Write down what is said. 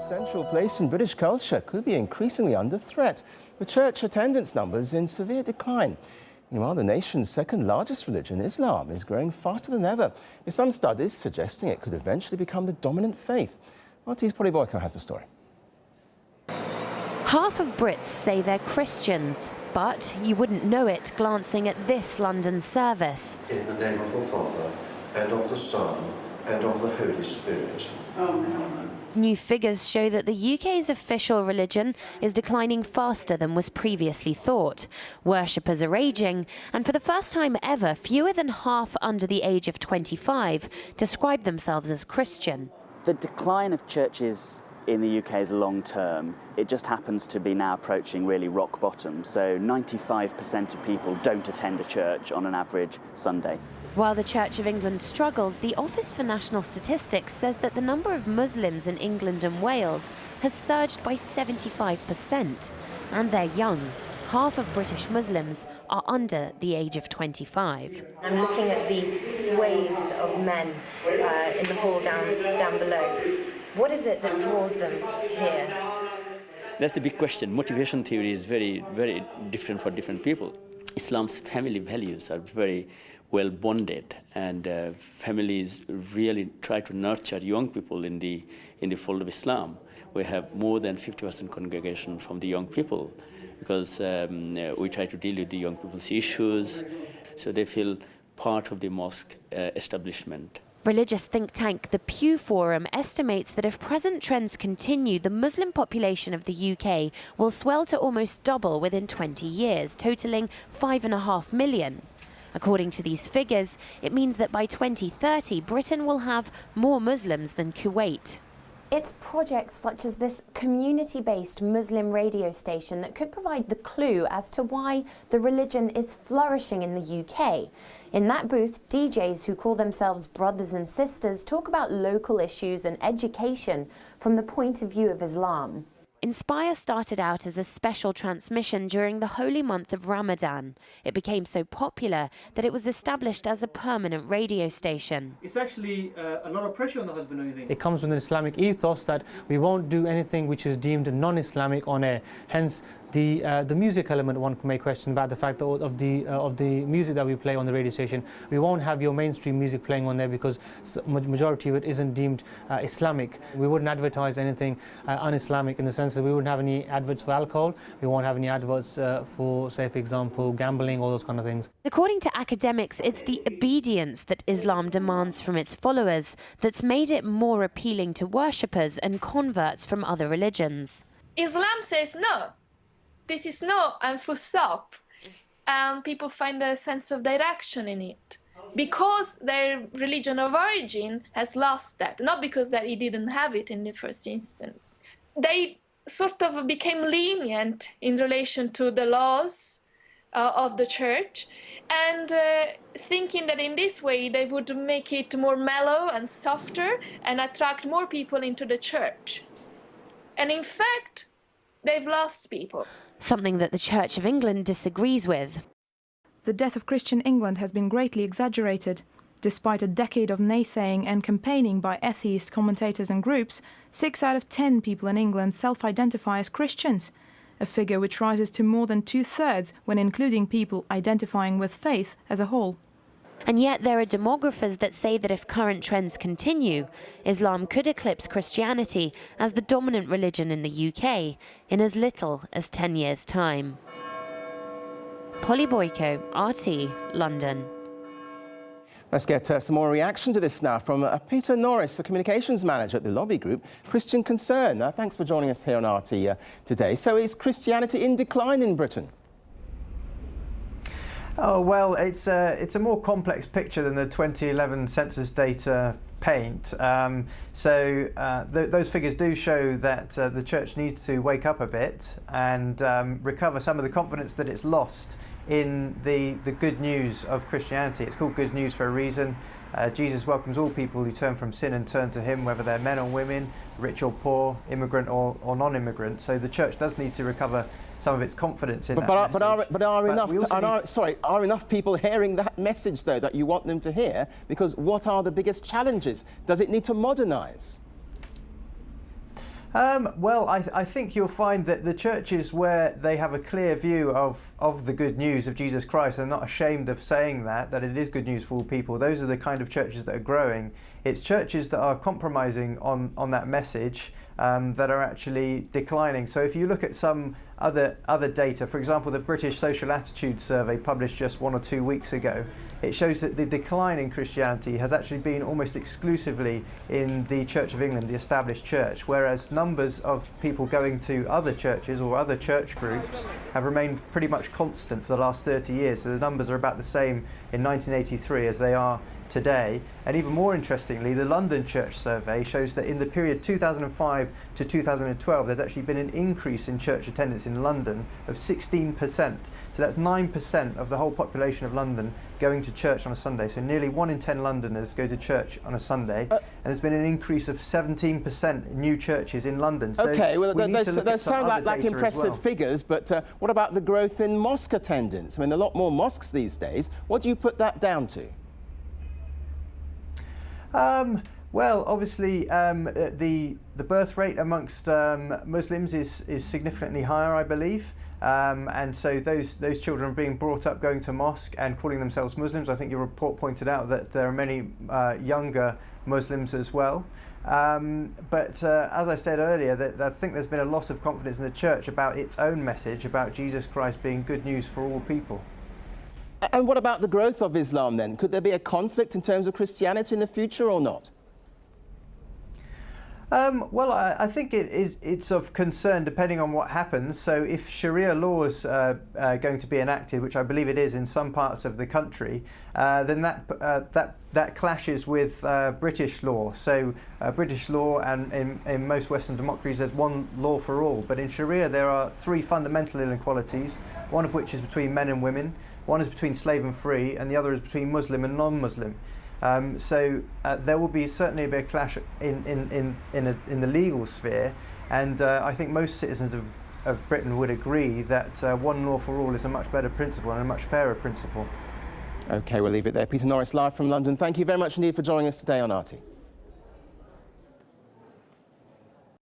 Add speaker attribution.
Speaker 1: Central place in British culture could be increasingly under threat, with church attendance numbers in severe decline. Meanwhile, the nation's second largest religion, Islam, is growing faster than ever, with some studies suggesting it could eventually become the dominant faith. RT's Polly Boyko has the story.
Speaker 2: Half of Brits say they're Christians, but you wouldn't know it glancing at this London service.
Speaker 3: In the name of the Father, and of the Son, and of the Holy Spirit. Amen.
Speaker 2: New figures show that the UK's official religion is declining faster than was previously thought. Worshippers are aging, and for the first time ever, fewer than half under the age of 25 describe themselves as Christian.
Speaker 4: The decline of churches in the UK is long term. It just happens to be now approaching really rock bottom. So 95% of people don't attend a church on an average Sunday.
Speaker 2: While the Church of England struggles, the Office for National Statistics says that the number of Muslims in England and Wales has surged by 75%. And they're young. Half of British Muslims are under the age of 25. I'm looking at the swathes of men in the hall down below. What is it that draws them here?
Speaker 5: That's the big question. Motivation theory is very, very different for different people. Islam's family values are very well bonded, and families really try to nurture young people in the fold of Islam. We have more than 50% congregation from the young people, because we try to deal with the young people's issues, so they feel part of the mosque establishment.
Speaker 2: Religious think tank The Pew Forum estimates that if present trends continue, the Muslim population of the UK will swell to almost double within 20 years, totalling 5.5 million. According to these figures, it means that by 2030, Britain will have more Muslims than Kuwait. It's projects such as this community-based Muslim radio station that could provide the clue as to why the religion is flourishing in the UK. In that booth, DJs who call themselves brothers and sisters talk about local issues and education from the point of view of Islam. Inspire started out as a special transmission during the holy month of Ramadan. It became so popular that it was established as a permanent radio station.
Speaker 6: It's actually a lot of pressure on the husband, don't you think?
Speaker 7: It comes from the Islamic ethos that we won't do anything which is deemed non-Islamic on air. Hence, the music element, one may question about the fact of the music that we play on the radio station. We won't have your mainstream music playing on there because majority of it isn't deemed Islamic. We wouldn't advertise anything un-Islamic in the sense that we wouldn't have any adverts for alcohol. We won't have any adverts for, say, for example, gambling, all those kind of things.
Speaker 2: According to academics, it's the obedience that Islam demands from its followers that's made it more appealing to worshippers and converts from other religions.
Speaker 8: Islam says no. This is no and full stop, and people find a sense of direction in it because their religion of origin has lost that, not because that it didn't have it in the first instance. They sort of became lenient in relation to the laws of the church, and thinking that in this way they would make it more mellow and softer and attract more people into the church. And in fact, they've lost people.
Speaker 2: Something that the Church of England disagrees with.
Speaker 9: The death of Christian England has been greatly exaggerated. Despite a decade of naysaying and campaigning by atheist commentators and groups, 6 out of 10 people in England self-identify as Christians, a figure which rises to more than 2/3 when including people identifying with faith as a whole.
Speaker 2: And yet there are demographers that say that if current trends continue, Islam could eclipse Christianity as the dominant religion in the UK in as little as 10 years' time. Polly Boyko, RT, London.
Speaker 1: Let's get some more reaction to this now from Peter Norris, a communications manager at the lobby group Christian Concern. Thanks for joining us here on RT today. So is Christianity in decline in Britain?
Speaker 10: Oh, well, it's a more complex picture than the 2011 census data paint. Those figures do show that the church needs to wake up a bit and recover some of the confidence that it's lost in the good news of Christianity. It's called good news for a reason. Jesus welcomes all people who turn from sin and turn to him, whether they're men or women, rich or poor, immigrant or non-immigrant. So the church does need to recover some of its confidence in that message. Are enough people hearing that message, though, that you want them to hear? Because what are the biggest challenges? Does it need to modernise? Well, I think you'll find that the churches where they have a clear view of the good news of Jesus Christ, and not ashamed of saying that it is good news for all people, those are the kind of churches that are growing. It's churches that are compromising on that message that are actually declining. So if you look at some other data, for example, the British Social Attitude Survey published just 1 or 2 weeks ago, it shows that the decline in Christianity has actually been almost exclusively in the Church of England, the established church, whereas numbers of people going to other churches or other church groups have remained pretty much constant for the last 30 years. So the numbers are about the same in 1983 as they are today. And even more interestingly, the London Church Survey shows that in the period 2005 to 2012, there's actually been an increase in church attendance in London of 16%. So that's 9% of the whole population of London going to church on a Sunday. So nearly 1 in 10 Londoners go to church on a Sunday. And there's been an increase of 17% in new churches in London. So
Speaker 1: okay, well, those sound like impressive
Speaker 10: well.
Speaker 1: figures, but what about the growth in mosque attendance? I mean, a lot more mosques these days. What do you put that down to?
Speaker 10: Well, obviously, the birth rate amongst Muslims is significantly higher, I believe, and so those children are being brought up going to mosque and calling themselves Muslims. I think your report pointed out that there are many younger Muslims as well. But as I said earlier, I think there's been a loss of confidence in the church about its own message about Jesus Christ being good news for all people.
Speaker 1: And what about the growth of Islam then? Could there be a conflict in terms of Christianity in the future or not?
Speaker 10: Well, I think it's of concern depending on what happens. So if Sharia law is going to be enacted, which I believe it is in some parts of the country, then that clashes with British law. So British law, and in most Western democracies there's one law for all, but in Sharia there are 3 fundamental inequalities, one of which is between men and women, one is between slave and free, and the other is between Muslim and non-Muslim. So there will be certainly a clash in the legal sphere, and I think most citizens of Britain would agree that one law for all is a much better principle and a much fairer principle.
Speaker 1: OK, we'll leave it there. Peter Norris, live from London. Thank you very much indeed for joining us today on RT.